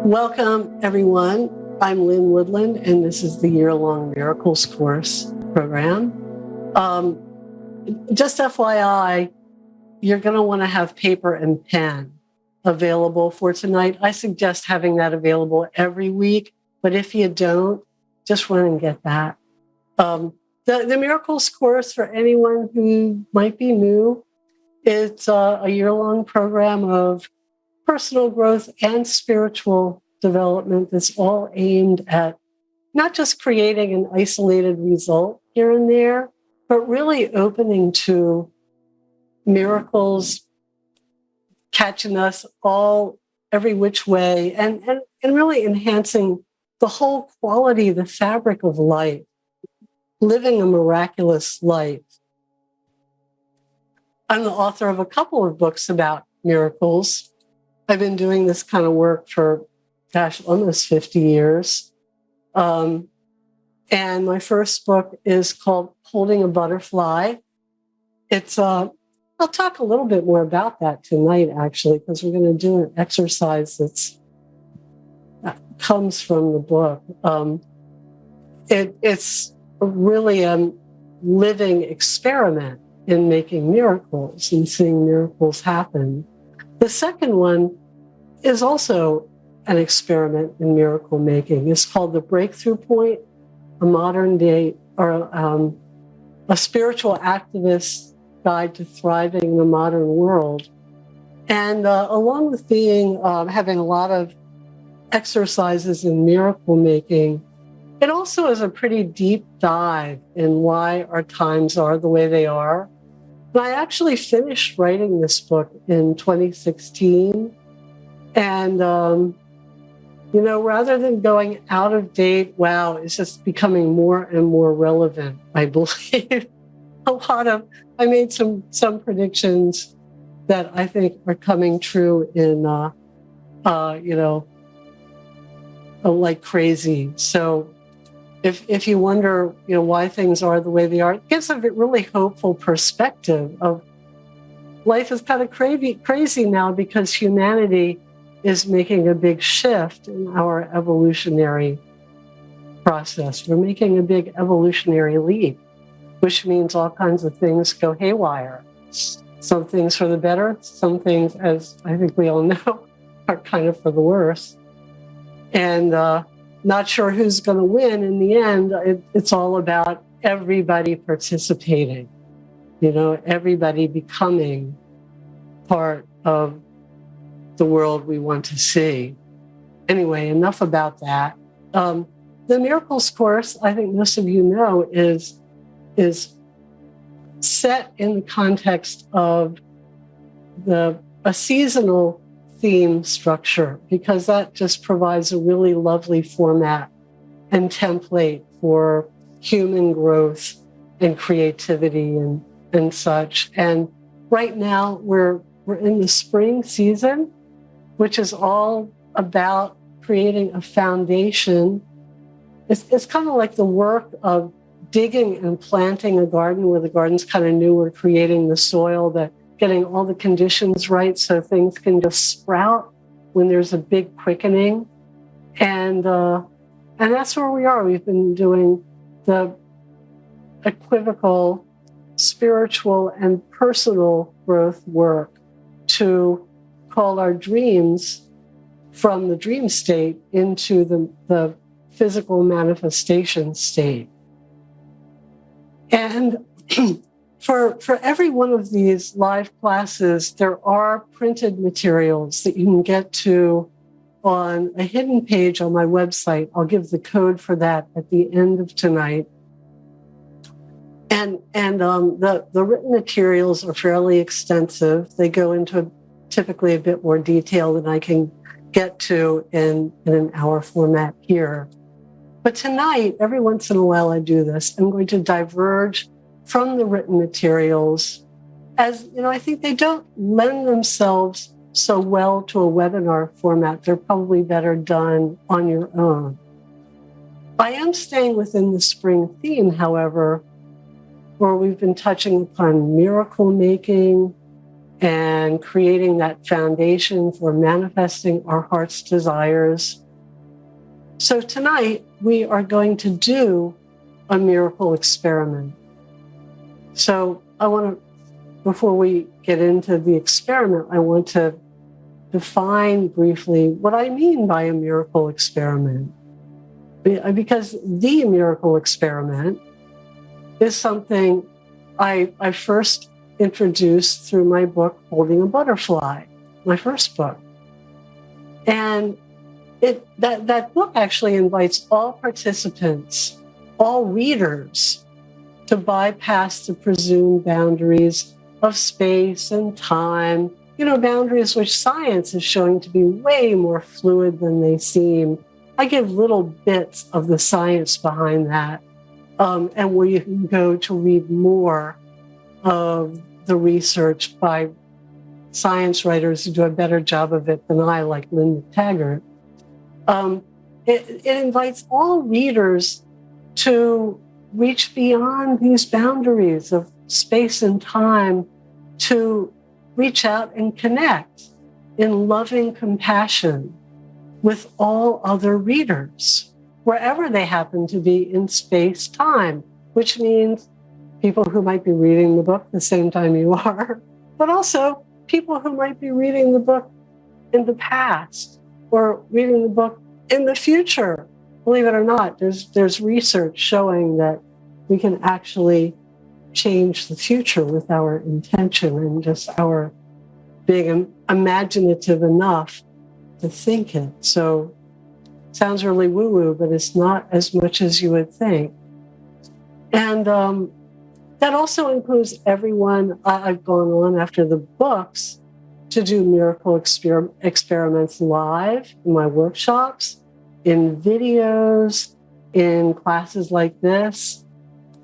Welcome, everyone. I'm Lynn Woodland, and this is the year-long Miracles course program. Just FYI, you're going to want to have paper and pen available for tonight. I suggest having that available every week, but if you don't, just run and get that. The Miracles course, for anyone who might be new, it's a year-long program of personal growth and spiritual development that's all aimed at not just creating an isolated result here and there, but really opening to miracles, catching us all every which way, and really enhancing the whole quality, the fabric of life, living a miraculous life. I'm the author of a couple of books about miracles. I've been doing this kind of work for, almost 50 years. And my first book is called Holding a Butterfly. It's, I'll talk a little bit more about that tonight, actually, because we're going to do an exercise that comes from the book. It's really a living experiment in making miracles and seeing miracles happen. The second one is also an experiment in miracle making. It's called The Breakthrough Point, a modern day, or a spiritual activist's guide to thriving in the modern world. And along with having a lot of exercises in miracle making, it also is a pretty deep dive in why our times are the way they are. And I actually finished writing this book in 2016. And, rather than going out of date, wow, it's just becoming more and more relevant, I believe. I made some predictions that I think are coming true in, like crazy. So if you wonder, why things are the way they are, it gives a really hopeful perspective of life is kind of crazy now because humanity is making a big shift in our evolutionary process. We're making a big evolutionary leap, which means all kinds of things go haywire. Some things for the better, some things, as I think we all know, are kind of for the worse. And not sure who's going to win in the end. It's all about everybody participating, everybody becoming part of the world we want to see. Anyway, enough about that. The Miracles course, I think most of you know, is set in the context of a seasonal theme structure, because that just provides a really lovely format and template for human growth and creativity and such. And right now we're in the spring season, which is all about creating a foundation. It's kind of like the work of digging and planting a garden, where the garden's kind of new. We're creating the soil, getting all the conditions right so things can just sprout when there's a big quickening. And that's where we are. We've been doing the equivocal spiritual and personal growth work to call our dreams from the dream state into the physical manifestation state. And for every one of these live classes, there are printed materials that you can get to on a hidden page on my website. I'll give the code for that at the end of tonight. And the written materials are fairly extensive. They go into typically a bit more detail than I can get to in an hour format here. But tonight, every once in a while I do this, I'm going to diverge from the written materials, as I think they don't lend themselves so well to a webinar format. They're probably better done on your own. I am staying within the spring theme, however, where we've been touching upon miracle making, and creating that foundation for manifesting our heart's desires. So tonight, we are going to do a miracle experiment. So before we get into the experiment, I want to define briefly what I mean by a miracle experiment. Because the miracle experiment is something I first introduced through my book, Holding a Butterfly, my first book. And that book actually invites all participants, all readers, to bypass the presumed boundaries of space and time, boundaries which science is showing to be way more fluid than they seem. I give little bits of the science behind that, and where you can go to read more of the research by science writers who do a better job of it than I, like Lynn Woodland. It invites all readers to reach beyond these boundaries of space and time, to reach out and connect in loving compassion with all other readers, wherever they happen to be in space time, which means people who might be reading the book the same time you are, but also people who might be reading the book in the past or reading the book in the future. Believe it or not, there's research showing that we can actually change the future with our intention and just our being imaginative enough to think it. So it sounds really woo-woo, but it's not as much as you would think. And that also includes everyone. I've gone on after the books to do miracle experiments live in my workshops, in videos, in classes like this.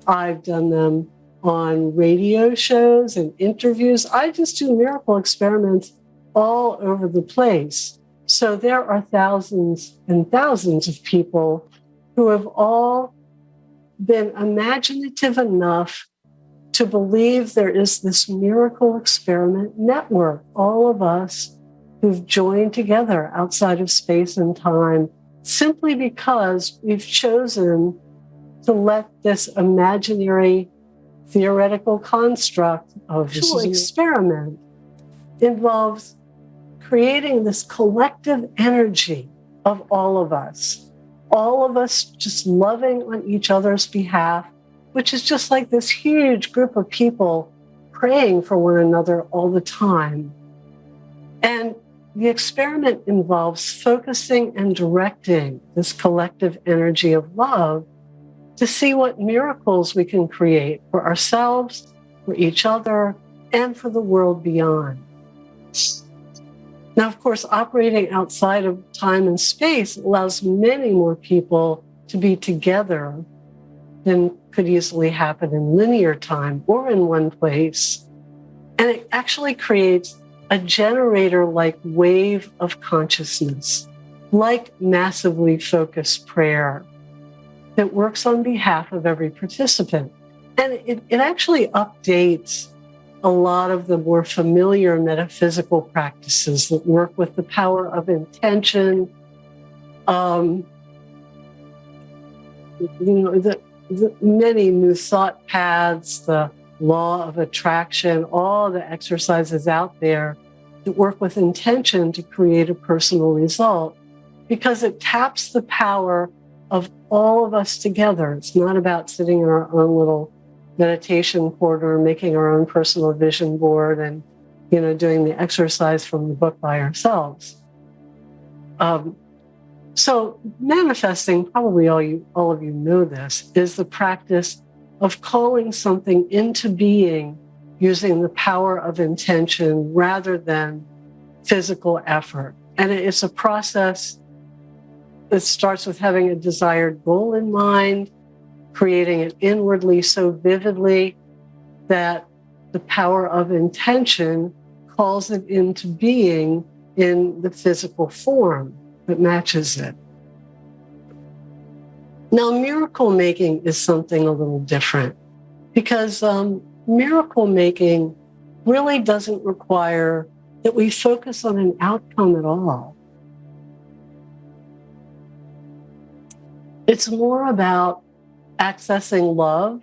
I've done them on radio shows and interviews. I just do miracle experiments all over the place. So there are thousands and thousands of people who have all been imaginative enough to believe there is this miracle experiment network, all of us who've joined together outside of space and time, simply because we've chosen to let this imaginary theoretical construct of this experiment involves creating this collective energy of all of us just loving on each other's behalf, which is just like this huge group of people praying for one another all the time. And the experiment involves focusing and directing this collective energy of love to see what miracles we can create for ourselves, for each other, and for the world beyond. Now, of course, operating outside of time and space allows many more people to be together than could easily happen in linear time or in one place. And it actually creates a generator-like wave of consciousness, like massively focused prayer, that works on behalf of every participant. And it actually updates a lot of the more familiar metaphysical practices that work with the power of intention, the many new thought paths, the law of attraction, all the exercises out there that work with intention to create a personal result, because it taps the power of all of us together. It's not about sitting in our own little meditation corner, making our own personal vision board and, doing the exercise from the book by ourselves. So manifesting, probably all of you know this, is the practice of calling something into being using the power of intention rather than physical effort. And it's a process that starts with having a desired goal in mind, creating it inwardly so vividly that the power of intention calls it into being in the physical form that matches it. Now, miracle making is something a little different, because miracle making really doesn't require that we focus on an outcome at all. It's more about accessing love.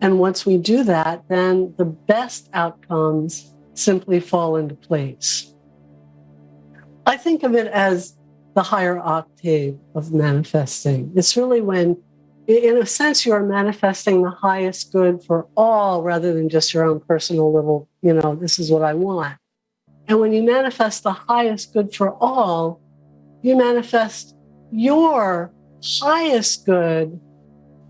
And once we do that, then the best outcomes simply fall into place. I think of it as the higher octave of manifesting. It's really when, in a sense, you are manifesting the highest good for all rather than just your own personal little, this is what I want. And when you manifest the highest good for all, you manifest your highest good,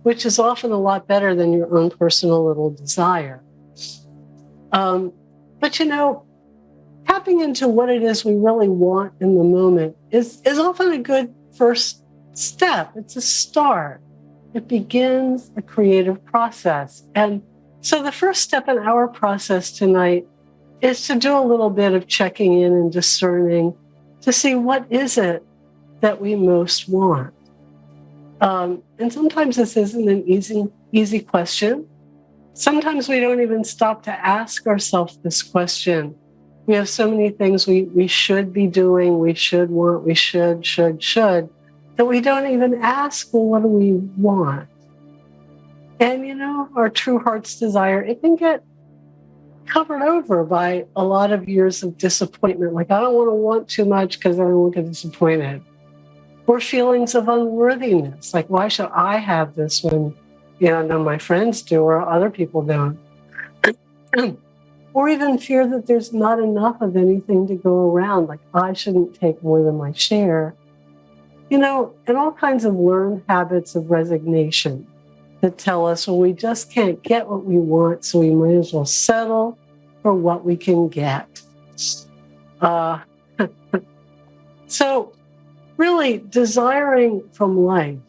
which is often a lot better than your own personal little desire. But tapping into what it is we really want in the moment is often a good first step. It's a start. It begins a creative process. And so the first step in our process tonight is to do a little bit of checking in and discerning to see what is it that we most want. And sometimes this isn't an easy question. Sometimes we don't even stop to ask ourselves this question. We have so many things we should be doing, we should want, we should, that we don't even ask, well, what do we want? And our true heart's desire, it can get covered over by a lot of years of disappointment. Like, I don't want too much because I don't want to get disappointed. Or feelings of unworthiness. Like, why should I have this when, none of my friends do or other people don't? Or even fear that there's not enough of anything to go around. Like, I shouldn't take more than my share. And all kinds of learned habits of resignation that tell us, well, we just can't get what we want, so we might as well settle for what we can get. So really, desiring from life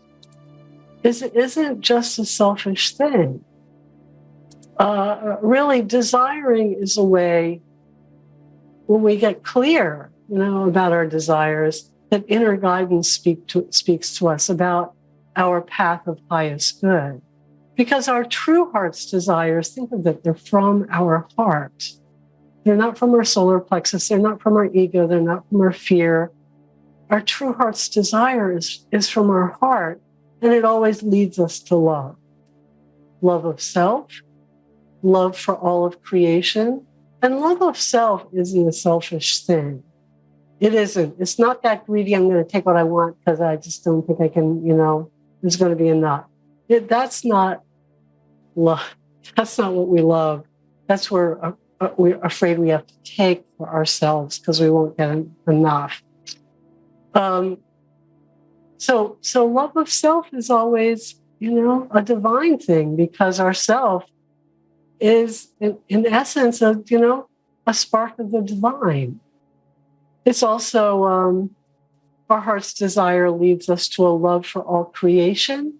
isn't just a selfish thing. Really, desiring is a way, when we get clear, about our desires, that inner guidance speaks to us about our path of highest good. Because our true heart's desires, think of it, they're from our heart. They're not from our solar plexus. They're not from our ego. They're not from our fear. Our true heart's desire is from our heart, and it always leads us to love. Love of self, love for all of creation, and love of self isn't a selfish thing. It isn't. It's not that greedy, I'm going to take what I want because I just don't think I can, there's going to be enough. That's not love. That's not what we love. That's where we're afraid we have to take for ourselves because we won't get enough. So love of self is always, a divine thing, because our self is, in essence, a spark of the divine. It's also our heart's desire leads us to a love for all creation,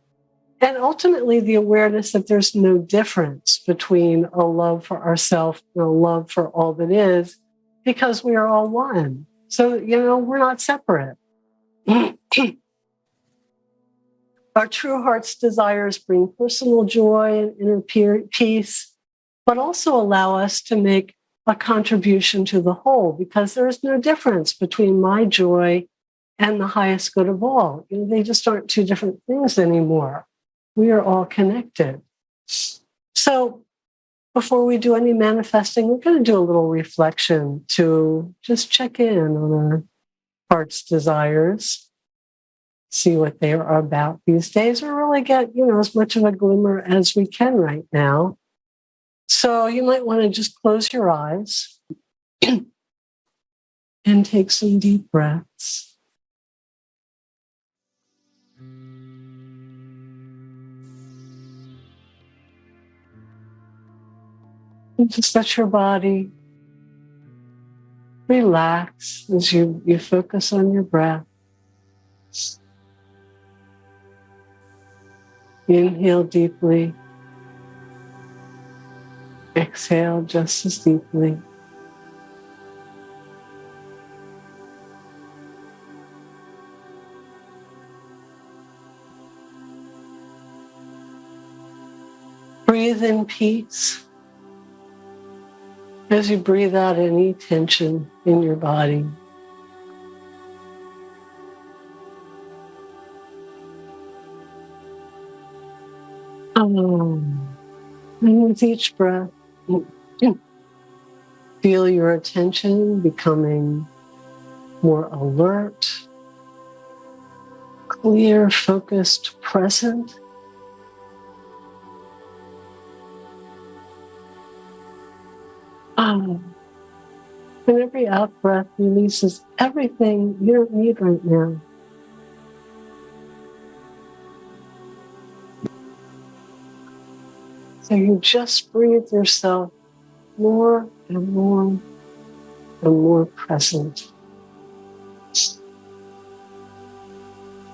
and ultimately the awareness that there's no difference between a love for ourselves and a love for all that is, because we are all one. So, we're not separate. Our true heart's desires bring personal joy and inner peace, but also allow us to make a contribution to the whole, because there is no difference between my joy and the highest good of all. They just aren't two different things anymore. We are all connected. So before we do any manifesting, we're going to do a little reflection to just check in on our heart's desires, see what they are about these days, or really get, as much of a glimmer as we can right now. So you might want to just close your eyes and take some deep breaths. And just let your body relax as you focus on your breath. Inhale deeply. Exhale just as deeply. Breathe in peace. As you breathe out any tension in your body, and with each breath, feel your attention becoming more alert, clear, focused, present. And every out breath releases everything you don't need right now. So you just breathe yourself more and more and more present.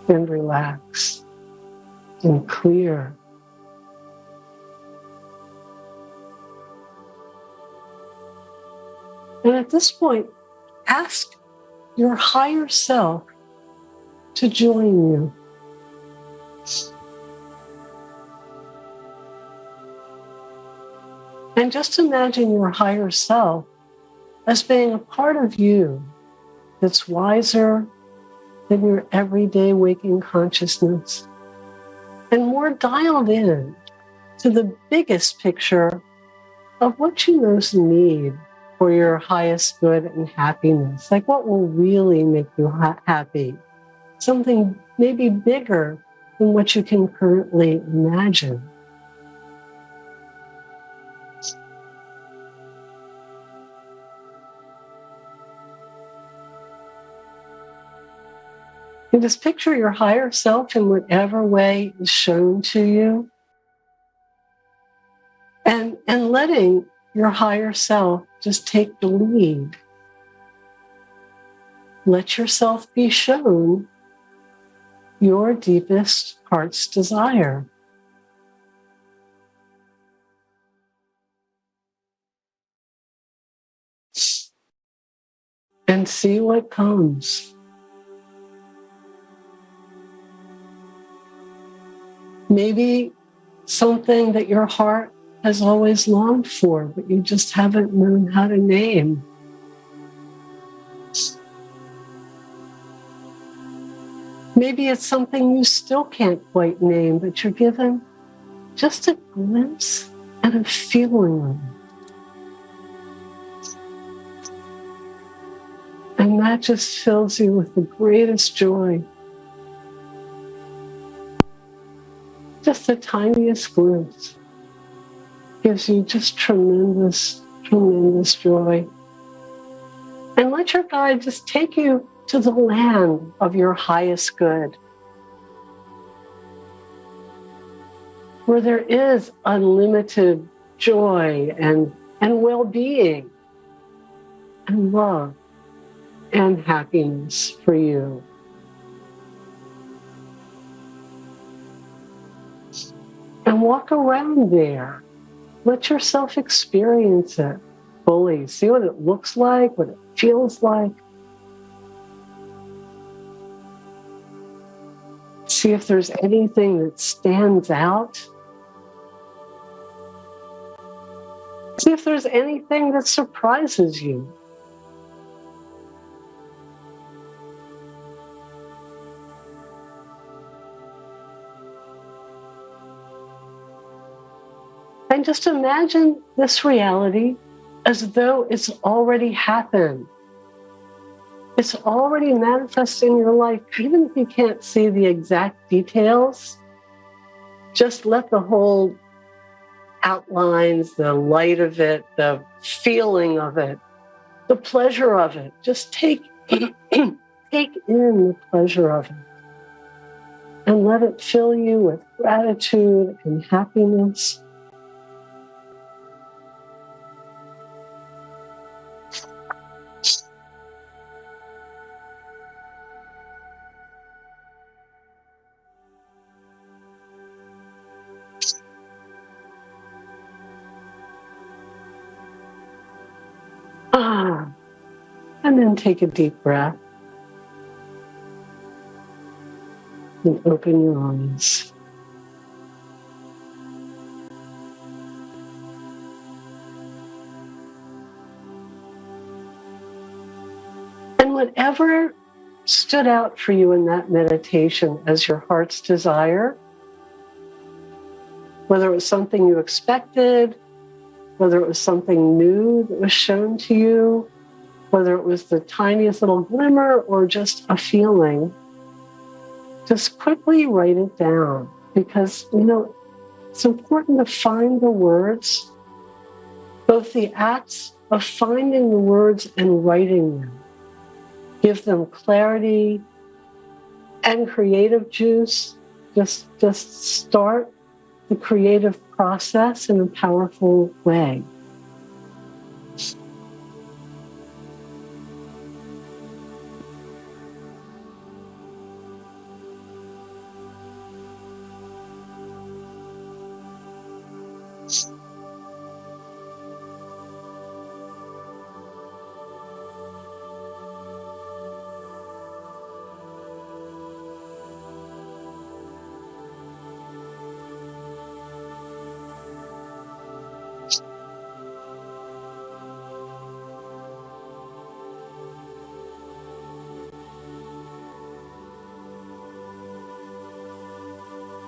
And relax and clear. And at this point, ask your higher self to join you. And just imagine your higher self as being a part of you that's wiser than your everyday waking consciousness and more dialed in to the biggest picture of what you most need for your highest good and happiness. Like what will really make you happy? Something maybe bigger than what you can currently imagine. And just picture your higher self in whatever way is shown to you. And letting your higher self just take the lead. Let yourself be shown your deepest heart's desire. And see what comes. Maybe something that your heart has always longed for, but you just haven't known how to name. Maybe it's something you still can't quite name, but you're given just a glimpse and a feeling of it. And that just fills you with the greatest joy. Just the tiniest glimpse gives you just tremendous, tremendous joy. And let your guide just take you to the land of your highest good, where there is unlimited joy and well-being and love and happiness for you. And walk around there. Let yourself experience it fully. See what it looks like, what it feels like. See if there's anything that stands out. See if there's anything that surprises you. And just imagine this reality as though it's already happened. It's already manifested in your life. Even if you can't see the exact details, just let the whole outlines, the light of it, the feeling of it, the pleasure of it, just take in the pleasure of it and let it fill you with gratitude and happiness. And then take a deep breath and open your eyes. And whatever stood out for you in that meditation as your heart's desire, whether it was something you expected, whether it was something new that was shown to you, whether it was the tiniest little glimmer or just a feeling, just quickly write it down, because, it's important to find the words, both the acts of finding the words and writing them. Give them clarity and creative juice. Just start the creative process in a powerful way.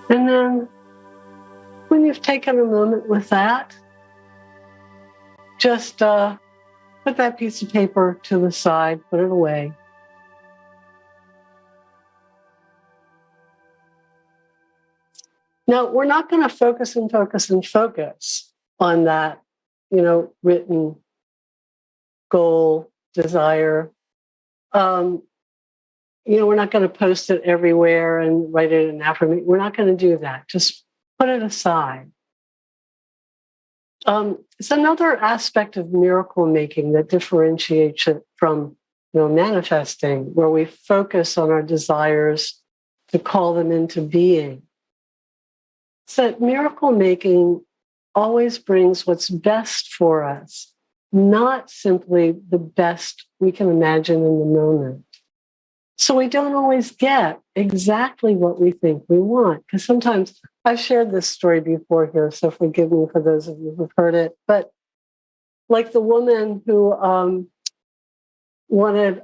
And then when you've taken a moment with that, just put that piece of paper to the side, put it away. Now, we're not going to focus on that, written goal, desire. We're not going to post it everywhere and write it in affirmation. We're not going to do that. Just put it aside. It's another aspect of miracle making that differentiates it from, manifesting, where we focus on our desires to call them into being. So miracle making always brings what's best for us, not simply the best we can imagine in the moment. So we don't always get exactly what we think we want, because sometimes I've shared this story before here, so forgive me for those of you who've heard it. But like the woman who wanted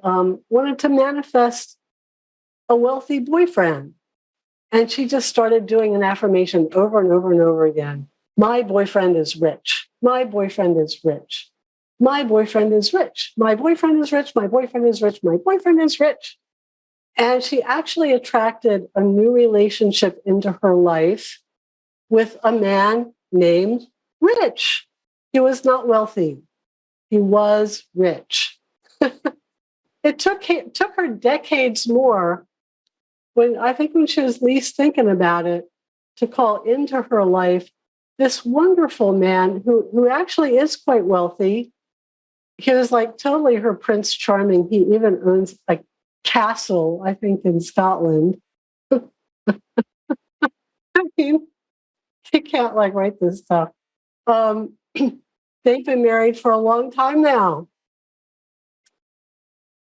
to manifest a wealthy boyfriend, and she just started doing an affirmation over and over and over again. My boyfriend is rich. My boyfriend is rich. My boyfriend is rich. My boyfriend is rich. My boyfriend is rich. My boyfriend is rich. And she actually attracted a new relationship into her life with a man named Rich. He was not wealthy. He was rich. It took her decades more, when she was least thinking about it, to call into her life this wonderful man who actually is quite wealthy. He was like totally her Prince Charming. He even owns a castle, I think, in Scotland. I mean, he can't write this stuff. They've been married for a long time now.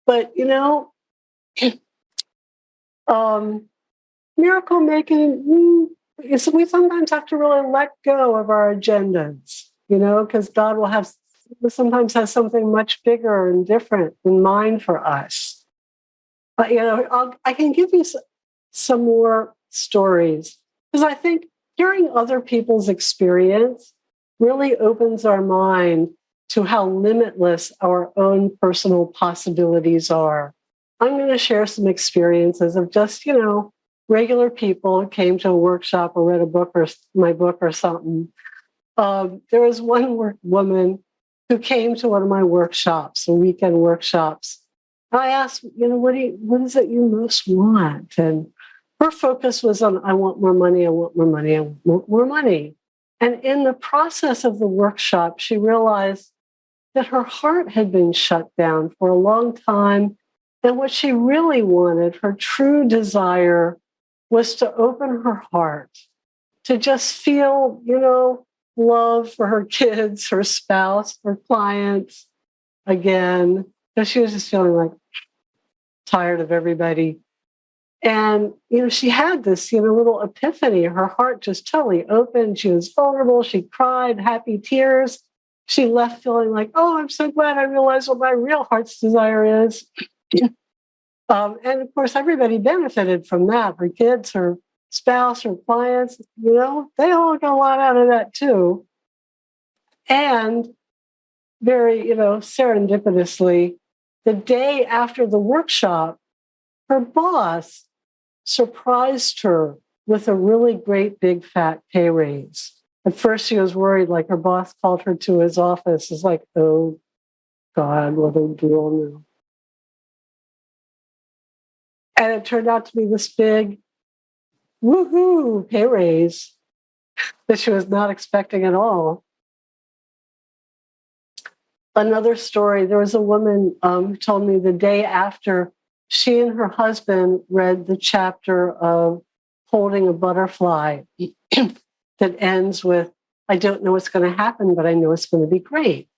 But, miracle making, we sometimes have to really let go of our agendas, because God sometimes has something much bigger and different in mind for us. But, I can give you some more stories, because I think hearing other people's experience really opens our mind to how limitless our own personal possibilities are. I'm going to share some experiences of just, regular people who came to a workshop or read a book or my book or something. There was one woman who came to one of my workshops, weekend workshops. I asked, what is it you most want? And her focus was on, I want more money, I want more money, I want more money. And in the process of the workshop, she realized that her heart had been shut down for a long time. And what she really wanted, her true desire, was to open her heart, to just feel, love for her kids, her spouse, her clients again, because she was just feeling tired of everybody. And, she had this, little epiphany. Her heart just totally opened. She was vulnerable. She cried, happy tears. She left feeling oh, I'm so glad I realized what my real heart's desire is. And of course, everybody benefited from that. Her kids, her spouse, her clients, they all got a lot out of that too. And very, serendipitously, the day after the workshop, her boss surprised her with a really great big fat pay raise. At first, she was worried, like her boss called her to his office. It's like, oh, God, what do I do now? And it turned out to be this big, woohoo, pay raise that she was not expecting at all. Another story, there was a woman who told me the day after she and her husband read the chapter of Holding a Butterfly that ends with, I don't know what's going to happen, but I know it's going to be great.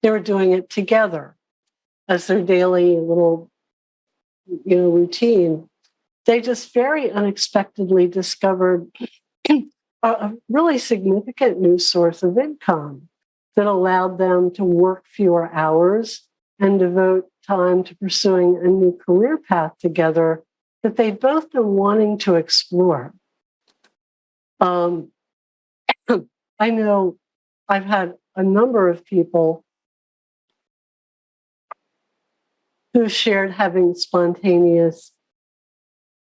They were doing it together as their daily little, routine. They just very unexpectedly discovered a really significant new source of income that allowed them to work fewer hours and devote time to pursuing a new career path together that they'd both been wanting to explore. I know I've had a number of people who shared having spontaneous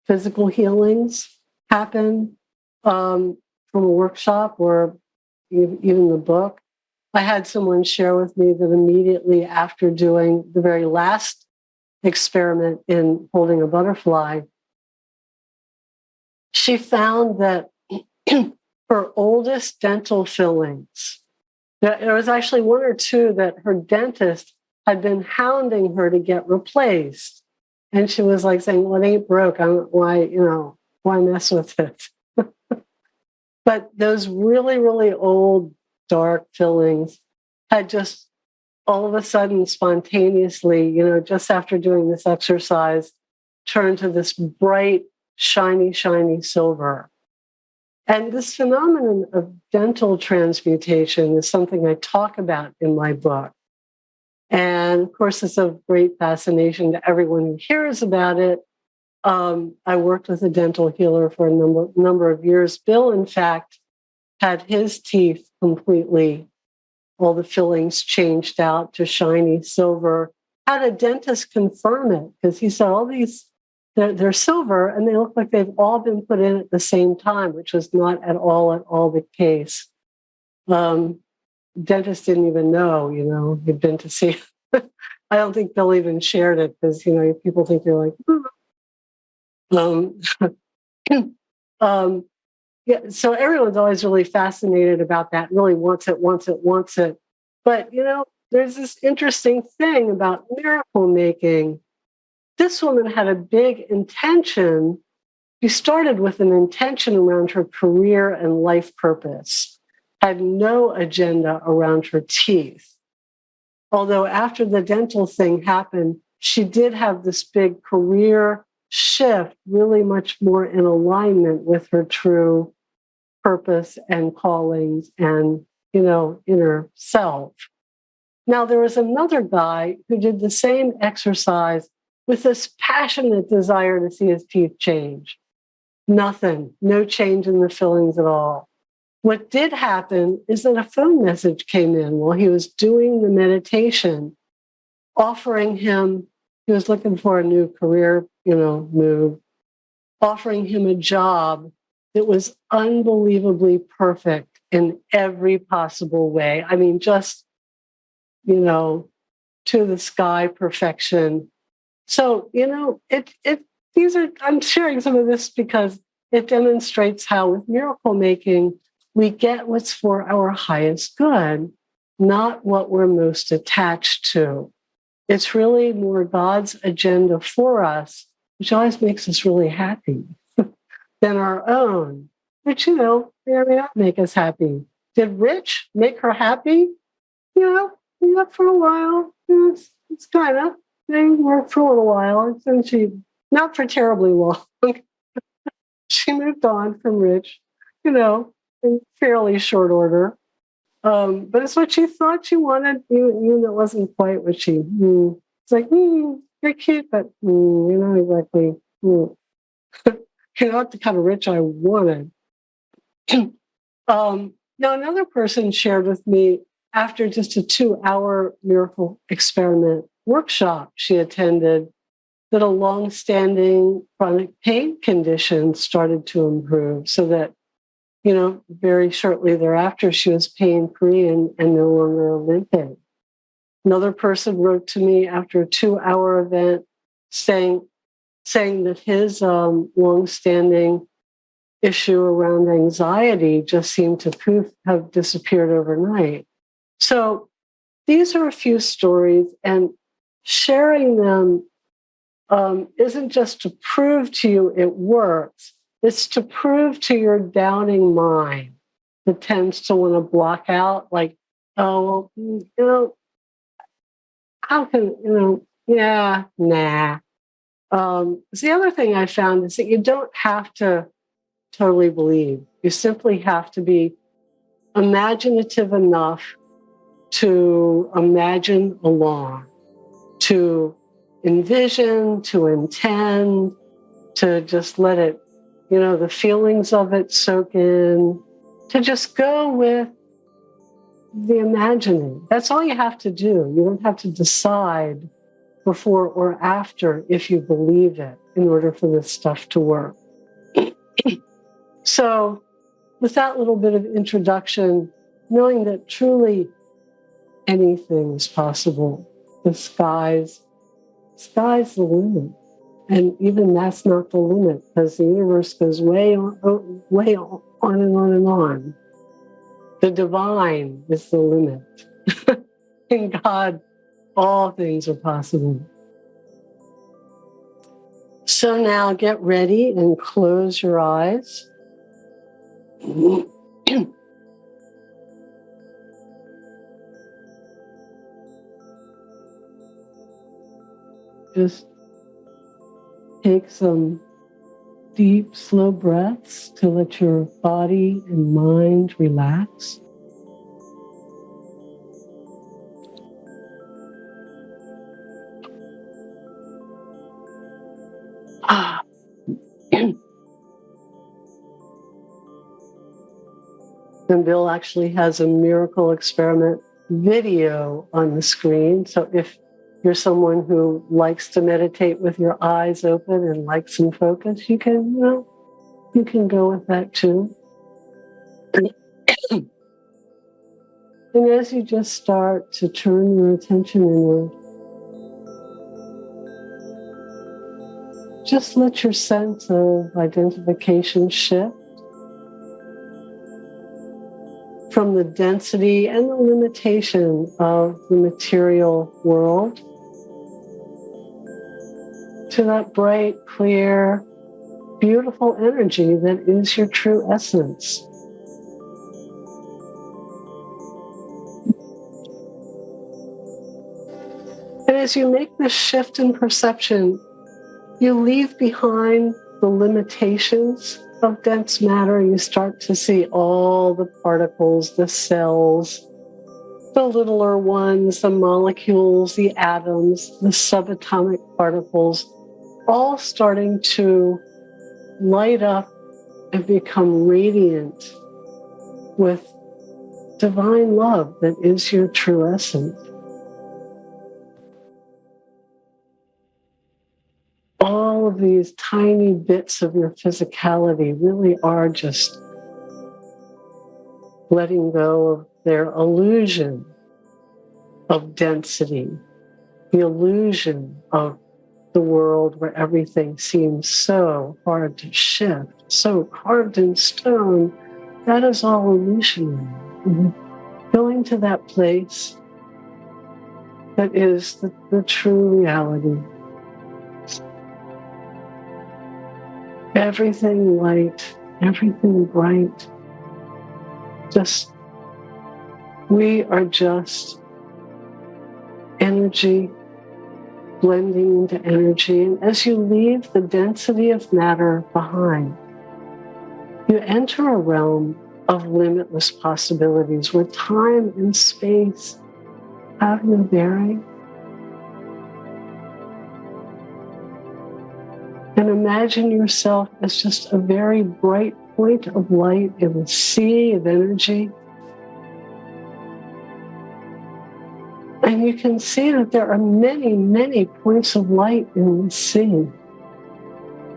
physical healings happen from a workshop or even the book. I had someone share with me that immediately after doing the very last experiment in Holding a Butterfly, she found that her oldest dental fillings, there was actually one or two that her dentist had been hounding her to get replaced. And she was like saying, well, it ain't broke. Why mess with it? But those really, really old, dark fillings had just all of a sudden spontaneously, just after doing this exercise, turned to this bright, shiny, shiny silver. And this phenomenon of dental transmutation is something I talk about in my book. And of course, it's of great fascination to everyone who hears about it. I worked with a dental healer for a number of years. Bill, in fact, had his teeth completely, all the fillings changed out to shiny silver. Had a dentist confirm it because he said all these, they're silver and they look like they've all been put in at the same time, which was not at all the case. Dentist didn't even know, he'd been to see. I don't think Bill even shared it because, people think you're like, yeah, so everyone's always really fascinated about that, really wants it. But, there's this interesting thing about miracle making. This woman had a big intention. She started with an intention around her career and life purpose, had no agenda around her teeth. Although after the dental thing happened, she did have this big career shift, really much more in alignment with her true purpose and callings and, inner self. Now, there was another guy who did the same exercise with this passionate desire to see his teeth change. Nothing, no change in the fillings at all. What did happen is that a phone message came in while he was doing the meditation, offering him, he was looking for a new career, move, offering him a job that was unbelievably perfect in every possible way. I mean, just, to the sky perfection. So, I'm sharing some of this because it demonstrates how with miracle making, we get what's for our highest good, not what we're most attached to. It's really more God's agenda for us, which always makes us really happy, than our own, which, may or may not make us happy. Did Rich make her happy? For a while. It's kind of, they worked for a little while. And she, not for terribly long. She moved on from Rich, in fairly short order. But it's what she thought she wanted, even though it wasn't quite what she, it's like, you're cute, but you're not exactly, you're not the kind of rich I wanted. Now, another person shared with me after just a 2-hour miracle experiment workshop she attended that a long-standing chronic pain condition started to improve, so that, very shortly thereafter, she was pain-free and no longer limping. Another person wrote to me after a 2-hour event saying that his long-standing issue around anxiety just seemed to have disappeared overnight. So these are a few stories, and sharing them isn't just to prove to you it works, it's to prove to your doubting mind that tends to want to block out, like, oh, how can, yeah, nah. The other thing I found is that you don't have to totally believe. You simply have to be imaginative enough to imagine along, to envision, to intend, to just let it, the feelings of it soak in, to just go with the imagining. That's all you have to do. You don't have to decide before or after if you believe it in order for this stuff to work. So, with that little bit of introduction, knowing that truly anything is possible, the sky's the limit. And even that's not the limit, because the universe goes way on and on and on. The divine is the limit. In God, all things are possible. So now get ready and close your eyes. Just take some deep, slow breaths to let your body and mind relax. And Bill actually has a miracle experiment video on the screen. So if you're someone who likes to meditate with your eyes open and likes some focus, you can go with that too. And as you just start to turn your attention inward, just let your sense of identification shift from the density and the limitation of the material world to that bright, clear, beautiful energy that is your true essence. And as you make this shift in perception, you leave behind the limitations of dense matter. You start to see all the particles, the cells, the littler ones, the molecules, the atoms, the subatomic particles, all starting to light up and become radiant with divine love that is your true essence. All of these tiny bits of your physicality really are just letting go of their illusion of density, the illusion of the world where everything seems so hard to shift, so carved in stone. That is all illusionary. Going to that place that is the true reality. Everything light, everything bright. We are just energy blending into energy. And as you leave the density of matter behind, you enter a realm of limitless possibilities where time and space have no bearing. And imagine yourself as just a very bright point of light in a sea of energy. And you can see that there are many, many points of light in the sea.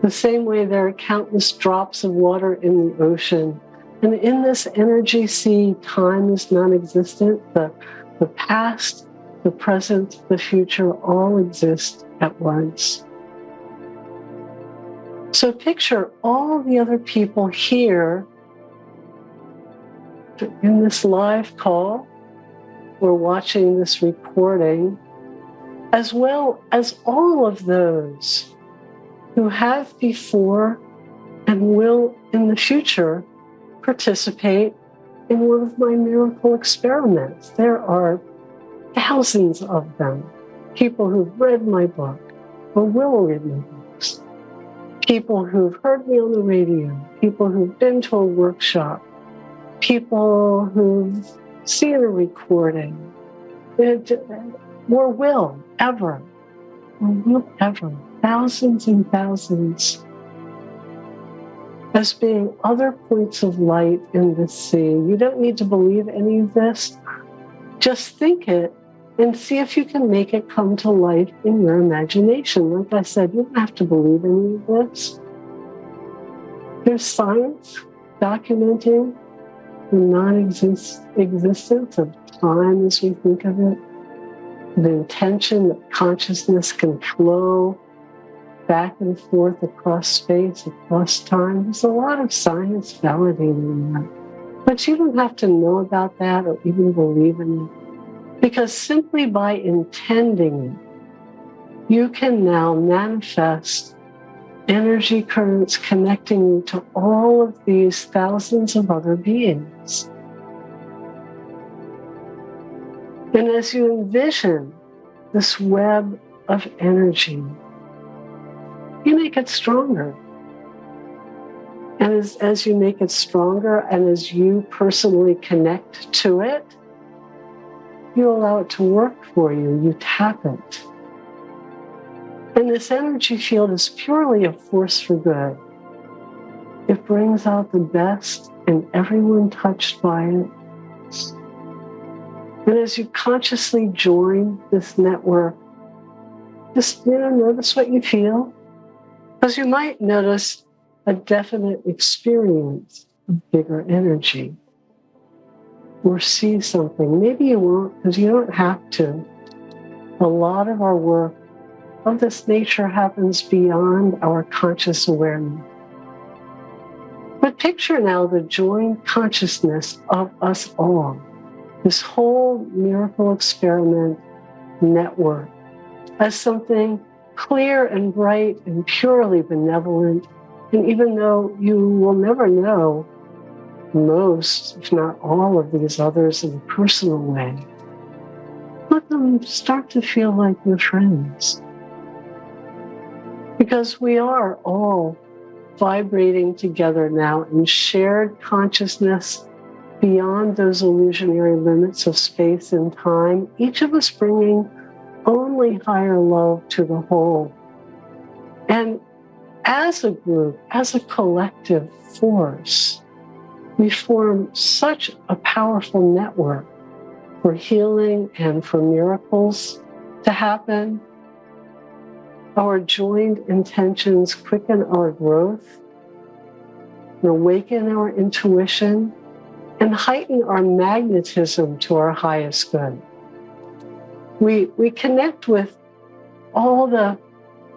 The same way there are countless drops of water in the ocean. And in this energy sea, time is non-existent. The past, the present, the future all exist at once. So picture all the other people here in this live call or watching this recording, as well as all of those who have before and will in the future participate in one of my miracle experiments. There are thousands of them. People who've read my book or will read my books. People who've heard me on the radio. People who've been to a workshop. People who've seen a recording. Or will ever. Thousands and thousands. As being other points of light in the sea. You don't need to believe any of this. Just think it and see if you can make it come to life in your imagination. Like I said, you don't have to believe any of this. There's science documenting the non-existence of time as we think of it, the intention that consciousness can flow back and forth across space, across time. There's a lot of science validating that. But you don't have to know about that or even believe in it. Because simply by intending it, you can now manifest energy currents connecting you to all of these thousands of other beings. And as you envision this web of energy, you make it stronger. And as you make it stronger and as you personally connect to it, you allow it to work for you. You tap it. And this energy field is purely a force for good. It brings out the best in everyone touched by it. And as you consciously join this network, just notice what you feel. Because you might notice a definite experience of bigger energy. Or see something. Maybe you won't, because you don't have to. A lot of our work of this nature happens beyond our conscious awareness. But picture now the joint consciousness of us all, this whole miracle experiment network, as something clear and bright and purely benevolent. And even though you will never know most, if not all, of these others in a personal way, let them start to feel like your friends. Because we are all vibrating together now in shared consciousness beyond those illusionary limits of space and time, each of us bringing only higher love to the whole. And as a group, as a collective force, we form such a powerful network for healing and for miracles to happen. Our joined intentions quicken our growth, awaken our intuition, and heighten our magnetism to our highest good. We connect with all the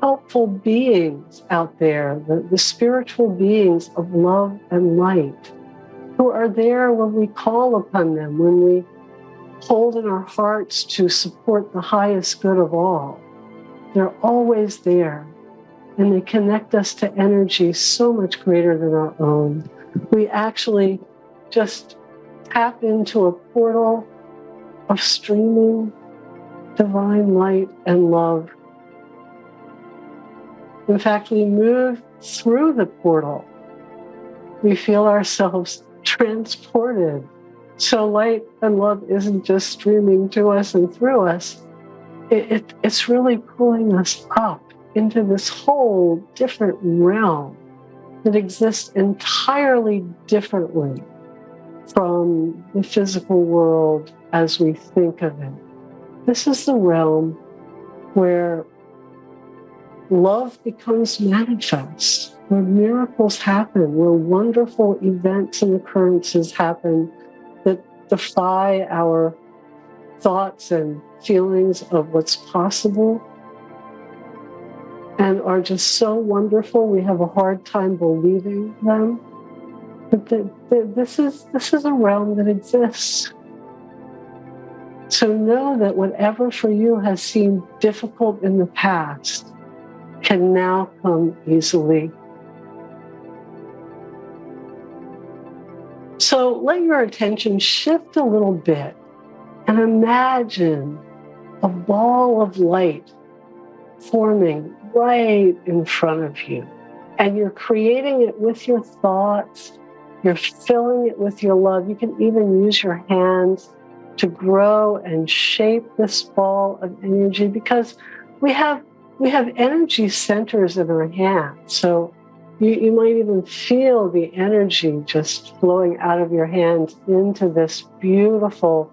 helpful beings out there, the spiritual beings of love and light, who are there when we call upon them, when we hold in our hearts to support the highest good of all. They're always there, and they connect us to energy so much greater than our own. We actually just tap into a portal of streaming divine light and love. In fact, we move through the portal. We feel ourselves transported. So light and love isn't just streaming to us and through us. It's really pulling us up into this whole different realm that exists entirely differently from the physical world as we think of it. This is the realm where love becomes manifest, where miracles happen, where wonderful events and occurrences happen that defy our thoughts and feelings of what's possible and are just so wonderful we have a hard time believing them. But this is a realm that exists. So know that whatever for you has seemed difficult in the past can now come easily. So let your attention shift a little bit and imagine a ball of light forming right in front of you. And you're creating it with your thoughts. You're filling it with your love. You can even use your hands to grow and shape this ball of energy, because we have energy centers in our hands. So you might even feel the energy just flowing out of your hands into this beautiful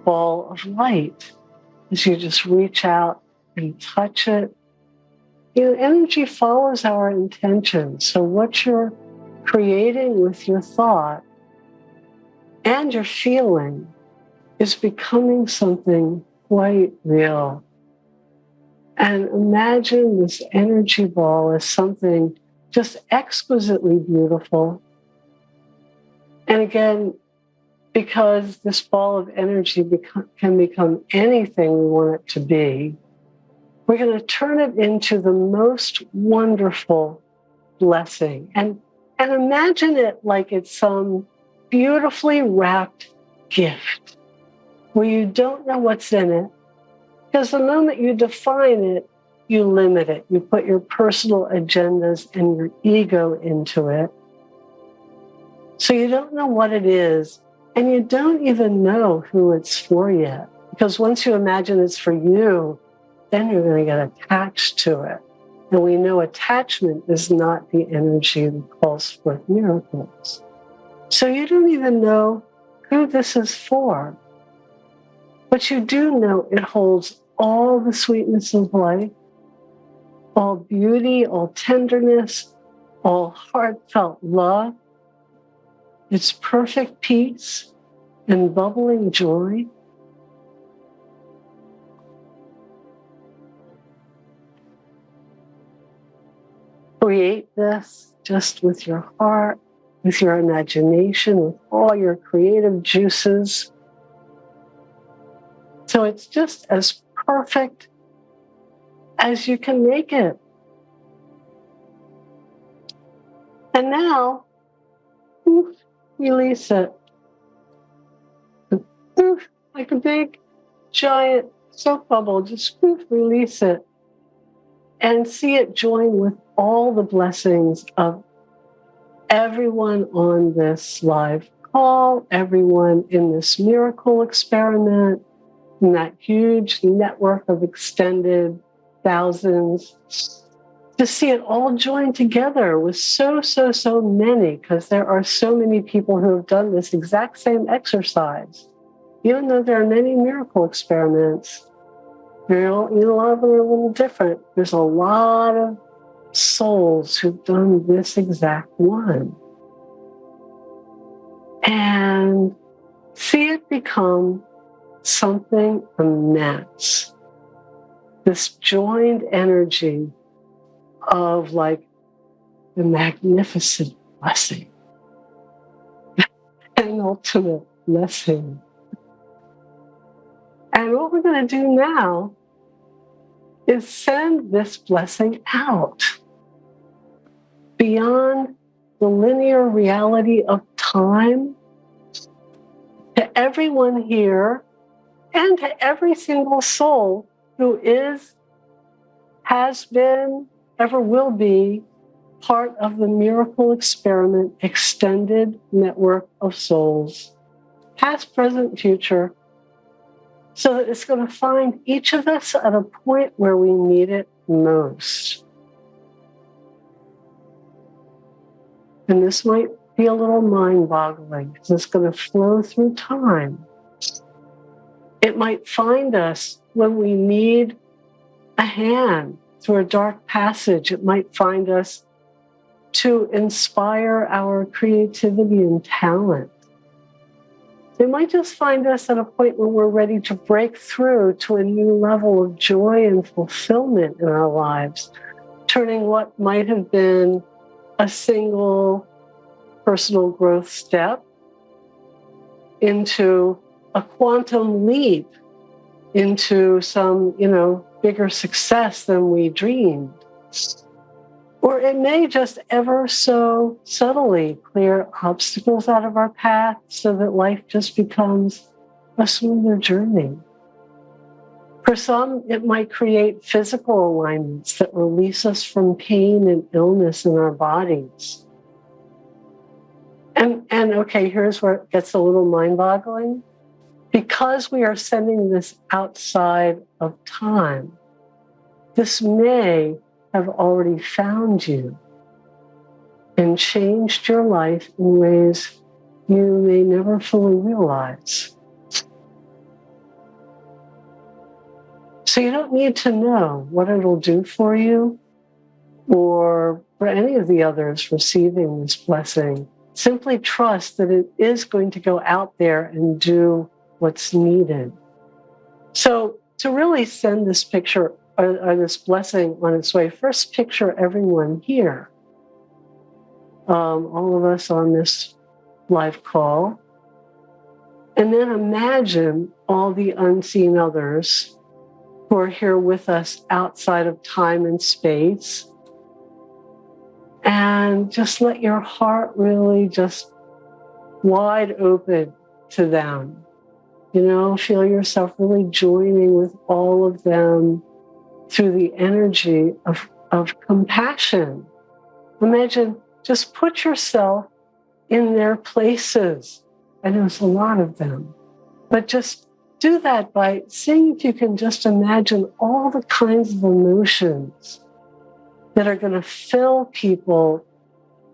ball of light as you just reach out and touch it. Energy follows our intention. So what you're creating with your thought and your feeling is becoming something quite real. And imagine this energy ball as something just exquisitely beautiful. And again, because this ball of energy can become anything we want it to be, we're going to turn it into the most wonderful blessing. And imagine it like it's some beautifully wrapped gift where you don't know what's in it, because the moment you define it, you limit it. You put your personal agendas and your ego into it. So you don't know what it is, and you don't even know who it's for yet. Because once you imagine it's for you, then you're going to get attached to it. And we know attachment is not the energy that calls forth miracles. So you don't even know who this is for. But you do know it holds all the sweetness of life, all beauty, all tenderness, all heartfelt love. It's perfect peace and bubbling joy. Create this just with your heart, with your imagination, with all your creative juices. So it's just as perfect as you can make it. And now, release it. Like a big, giant soap bubble, just release it. And see it join with all the blessings of everyone on this live call, everyone in this miracle experiment, in that huge network of extended thousands. To see it all join together with so many, because there are so many people who have done this exact same exercise. Even though there are many miracle experiments, a lot of them are a little different. There's a lot of souls who've done this exact one. And see it become something immense. This joined energy of like the magnificent blessing, an ultimate blessing. And what we're going to do now is send this blessing out beyond the linear reality of time to everyone here and to every single soul who is, has been, ever will be part of the miracle experiment extended network of souls, past, present, future. so that it's going to find each of us at a point where we need it most. And this might be a little mind-boggling because it's going to flow through time. It might find us when we need a hand through a dark passage. It might find us to inspire our creativity and talent. It might just find us at a point where we're ready to break through to a new level of joy and fulfillment in our lives, turning what might have been a single personal growth step into a quantum leap into some, bigger success than we dreamed. Or it may just ever so subtly clear obstacles out of our path so that life just becomes a smoother journey. For some, it might create physical alignments that release us from pain and illness in our bodies. And okay, here's where it gets a little mind-boggling. Because we are sending this outside of time, this may have already found you and changed your life in ways you may never fully realize. So you don't need to know what it'll do for you or for any of the others receiving this blessing. Simply trust that it is going to go out there and do what's needed. So to really send this picture or this blessing on its way, first picture everyone here, all of us on this live call, and then imagine all the unseen others who are here with us outside of time and space, and just let your heart really just wide open to them. Feel yourself really joining with all of them through the energy of compassion. Imagine, just put yourself in their places. I know it's a lot of them, but just do that by seeing if you can just imagine all the kinds of emotions that are going to fill people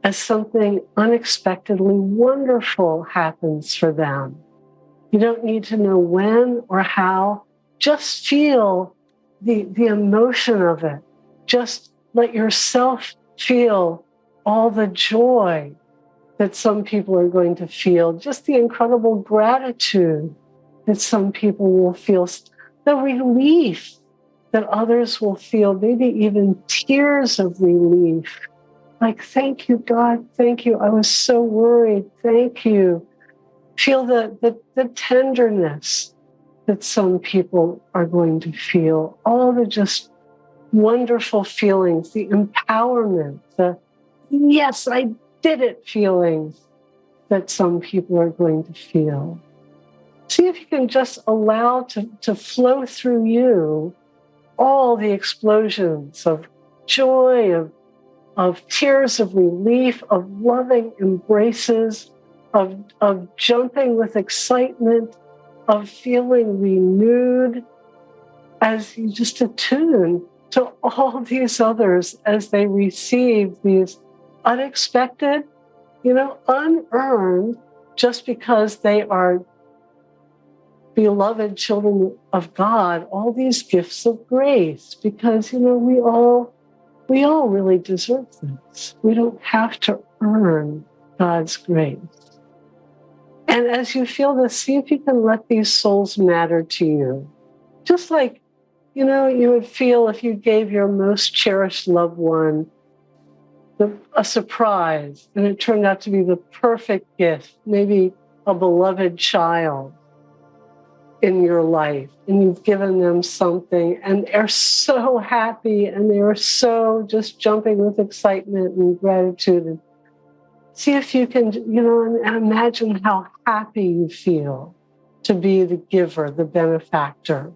as something unexpectedly wonderful happens for them. You don't need to know when or how. Just feel the emotion of it. Just let yourself feel all the joy that some people are going to feel, just the incredible gratitude that some people will feel, the relief that others will feel, maybe even tears of relief. Like, thank you, God, thank you. I was so worried, thank you. Feel the tenderness that some people are going to feel, all the just wonderful feelings, the empowerment, the yes, I did it feelings that some people are going to feel. See if you can just allow to flow through you all the explosions of joy, of tears of relief, of loving embraces, of jumping with excitement, of feeling renewed as you just attune to all these others as they receive these unexpected, unearned, just because they are beloved children of God, all these gifts of grace, because, we all really deserve this. We don't have to earn God's grace. And as you feel this, see if you can let these souls matter to you. Just like, you would feel if you gave your most cherished loved one a surprise, and it turned out to be the perfect gift, maybe a beloved child in your life, and you've given them something, and they're so happy, and they are so just jumping with excitement and gratitude. And see if you can, and imagine how happy you feel to be the giver, the benefactor.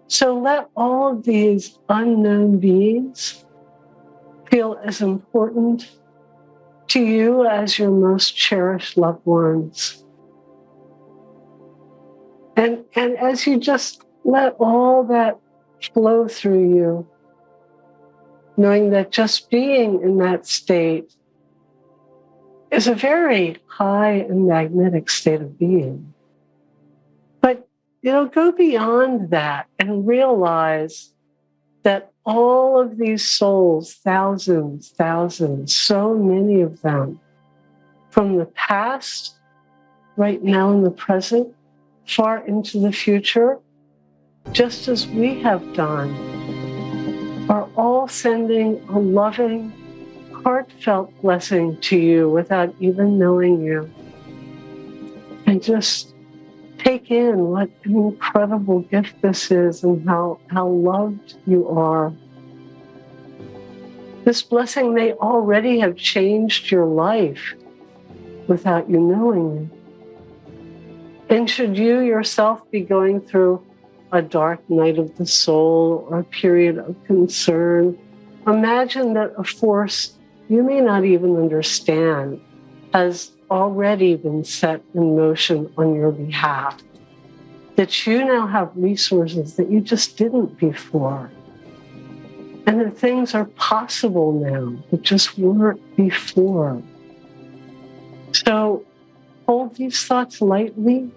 So let all of these unknown beings feel as important to you as your most cherished loved ones. And as you just let all that flow through you, knowing that just being in that state is a very high and magnetic state of being. But, go beyond that and realize that all of these souls, thousands, so many of them, from the past, right now in the present, far into the future, just as we have done, are all sending a loving, heartfelt blessing to you without even knowing you. And just take in what an incredible gift this is and how loved you are. This blessing may already have changed your life without you knowing it. And should you yourself be going through a dark night of the soul or a period of concern, imagine that a force you may not even understand has already been set in motion on your behalf, that you now have resources that you just didn't before, and that things are possible now that just weren't before. So hold these thoughts lightly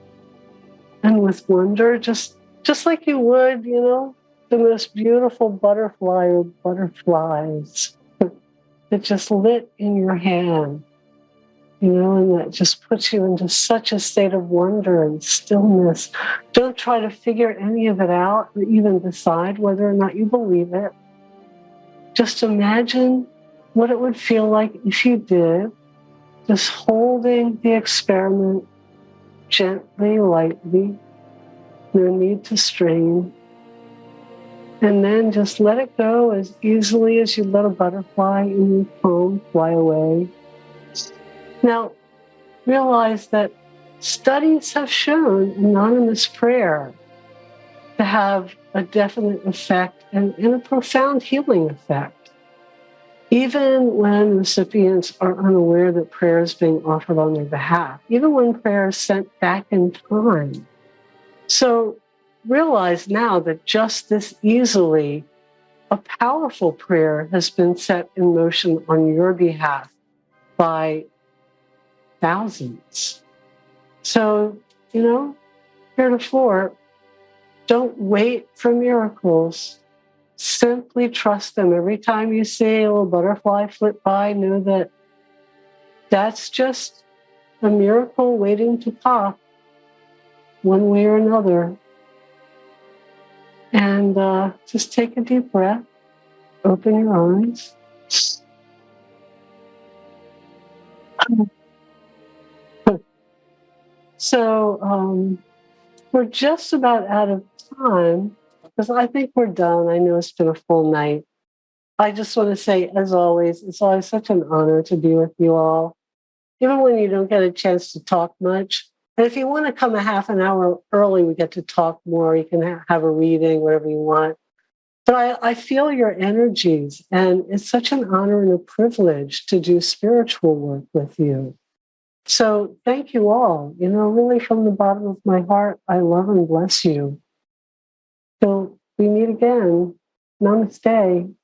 and with wonder, just like you would, the most beautiful butterfly or butterflies that just lit in your hand, and that just puts you into such a state of wonder and stillness. Don't try to figure any of it out or even decide whether or not you believe it. Just imagine what it would feel like if you did, just holding the experiment gently, lightly, no need to strain. And then just let it go as easily as you let a butterfly in your comb fly away. Now, realize that studies have shown anonymous prayer to have a definite effect and a profound healing effect, even when recipients are unaware that prayer is being offered on their behalf, even when prayer is sent back in time. So realize now that just this easily, a powerful prayer has been set in motion on your behalf by thousands. So, heretofore, don't wait for miracles. Simply trust them. Every time you see a little butterfly flit by, know that that's just a miracle waiting to pop one way or another. And just take a deep breath, open your eyes. So we're just about out of time because I think we're done. I know it's been a full night. I just want to say, as always, it's always such an honor to be with you all, even when you don't get a chance to talk much. And if you want to come a half an hour early, we get to talk more. You can have a reading, whatever you want. But I feel your energies, and it's such an honor and a privilege to do spiritual work with you. So thank you all. Really from the bottom of my heart, I love and bless you. Till we meet again. Namaste.